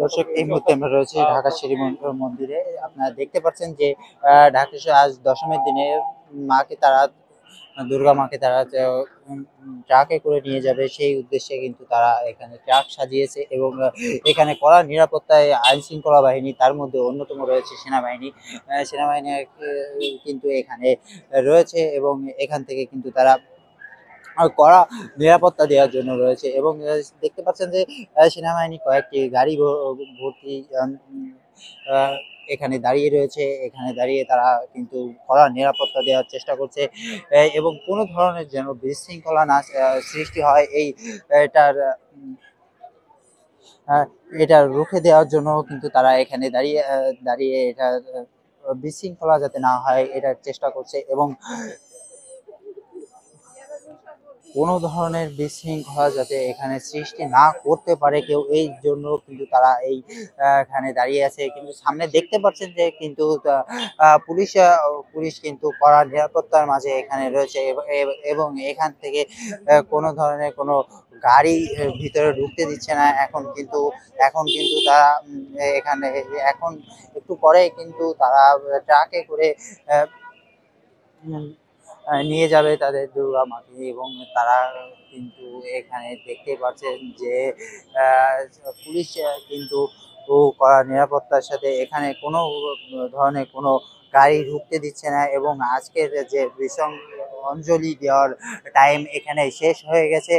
দর্শক, এই মুহূর্তে আমরা রয়েছি ঢাকা শ্রী মন্দিরে। আপনারা দেখতে পাচ্ছেন যে ঢাকেশ্বর আজ দশমীর দিনে মাকে তারা দুর্গা মাকে তারা ট্রাকে করে নিয়ে যাবে, সেই উদ্দেশ্যে কিন্তু তারা এখানে ট্রাক সাজিয়েছে এবং এখানে কড়া নিরাপত্তায় আইন শৃঙ্খলা বাহিনী, তার মধ্যে অন্যতম রয়েছে সেনাবাহিনী। সেনাবাহিনী কিন্তু এখানে রয়েছে এবং এখান থেকে কিন্তু তারা কড়া নিরাপত্তা দেওয়ার জন্য রয়েছে এবং দেখতে পাচ্ছেন যে সেনাবাহিনী কয়েকটি গাড়ি ভর্তি আহ, এখানে দাঁড়িয়ে রয়েছে। এখানে দাঁড়িয়ে তারা কিন্তু কড়া নিরাপত্তা দেওয়ার চেষ্টা করছে এবং কোনো ধরনের যেন বিশৃঙ্খলা না সৃষ্টি হয়, এই এটার আহ, এটা রুখে দেওয়ার জন্য কিন্তু তারা এখানে দাঁড়িয়ে দাঁড়িয়ে এটা বিশৃঙ্খলা যাতে না হয় এটার চেষ্টা করছে এবং কোনো ধরনের বিশৃঙ্খলা যাতে এখানে সৃষ্টি না করতে পারে কেউ, এই জন্য কিন্তু তারা এই এখানে দাঁড়িয়ে আছে। কিন্তু সামনে দেখতে পাচ্ছেন যে কিন্তু পুলিশ কিন্তু কড়া নিরাপত্তার মাঝে এখানে রয়েছে এবং এখান থেকে কোনো ধরনের কোনো গাড়ি ভিতরে ঢুকতে দিচ্ছে না। এখন কিন্তু তারা এখানে এখন একটু পরে কিন্তু তারা ট্রাকে করে আহ, উম, নিয়ে যাবে তাদের দুর্গা মাকে এবং তারা কিন্তু এখানে দেখতে পাচ্ছেন যে আহ, পুলিশ কিন্তু কড়া নিরাপত্তার সাথে এখানে কোনো ধরনের কোনো গাড়ি ঢুকতে দিচ্ছে না এবং আজকের যে ভীষণ অঞ্জলি দেওয়ার টাইম এখানে শেষ হয়ে গেছে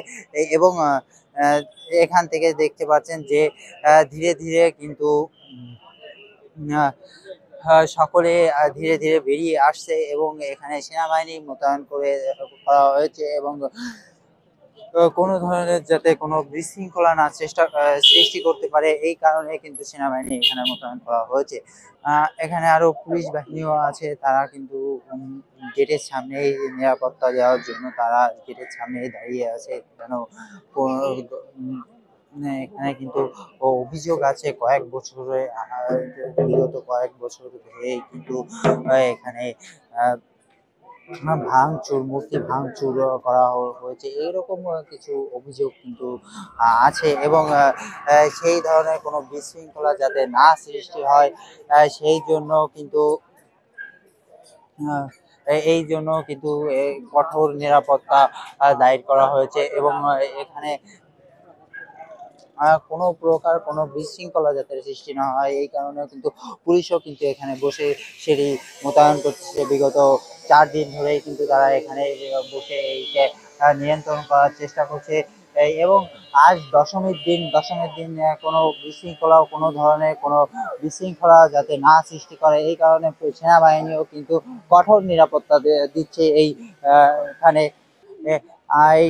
এবং আহ, এখান থেকে দেখতে পাচ্ছেন যে ধীরে ধীরে কিন্তু সকলে ধীরে ধীরে বেরিয়ে আসছে এবং এখানে সেনাবাহিনী মোতায়েন করা হয়েছে এবং কোনো ধরনের যাতে কোনো বিশৃঙ্খলা না সৃষ্টি করতে পারে, এই কারণে কিন্তু সেনাবাহিনী এখানে মোতায়েন করা হয়েছে। এখানে আরো পুলিশ বাহিনীও আছে, তারা কিন্তু গেটের সামনেই নিরাপত্তা দেওয়ার জন্য তারা গেটের সামনেই দাঁড়িয়ে আছে যেন এখানে কিন্তু অভিযোগ আছে কয়েক বছরে, বিগত কয়েক বছর ধরেই কিন্তু এখানে আহ, মূর্তি ভাঙচুর করা হয়েছে, এরকম কিছু অভিযোগ কিন্তু আছে এবং সেই ধরনের কোনো বিশৃঙ্খলা যাতে না সৃষ্টি হয় সেই জন্য কিন্তু আহ, এই জন্য কিন্তু কঠোর নিরাপত্তা দায়ের করা হয়েছে এবং এখানে কোনো প্রকার কোনো বিশৃঙ্খলা যাতে সৃষ্টি না হয়, এই কারণে কিন্তু পুলিশও কিন্তু এখানে বসে সেটি মোতায়েন করতেছে। বিগত 4 দিন ধরেই কিন্তু তারা এখানে বসে এইকে নিয়ন্ত্রণ করার চেষ্টা করছে এবং আজ দশমীর দিন কোনো বিশৃঙ্খলা, কোনো ধরনের কোনো বিশৃঙ্খলা যাতে না সৃষ্টি করে, এই কারণে সেনাবাহিনীও কিন্তু কঠোর নিরাপত্তা দিচ্ছে এই এখানে। এই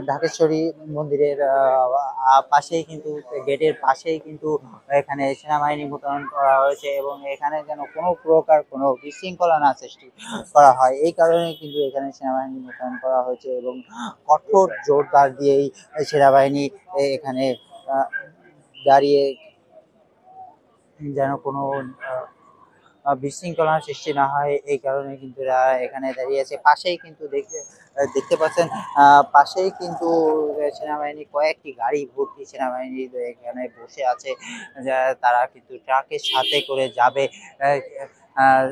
ঢাকেশ্বরী মন্দিরের পাশেই কিন্তু, গেটের পাশেই কিন্তু এখানে সেনাবাহিনী মোতায়েন করা হয়েছে এবং এখানে যেন কোনো প্রকার কোনো বিশৃঙ্খলা না সৃষ্টি করা হয়, এই কারণে কিন্তু এখানে সেনাবাহিনী মোতায়েন করা হয়েছে এবং কঠোর জোরদার দিয়েই সেনাবাহিনী এখানে আহ, দাঁড়িয়ে যেন কোনো বিশৃঙ্খলার সৃষ্টি না হয়, এই কারণে কিন্তু এখানে দাঁড়িয়ে আছে। পাশেই কিন্তু দেখতে পাচ্ছেন পাশেই কিন্তু সেনাবাহিনী কয়েকটি গাড়ি ভর্তি সেনাবাহিনী এখানে বসে আছে, তারা কিন্তু ট্রাকের সাথে করে যাবে। আহ, আহ,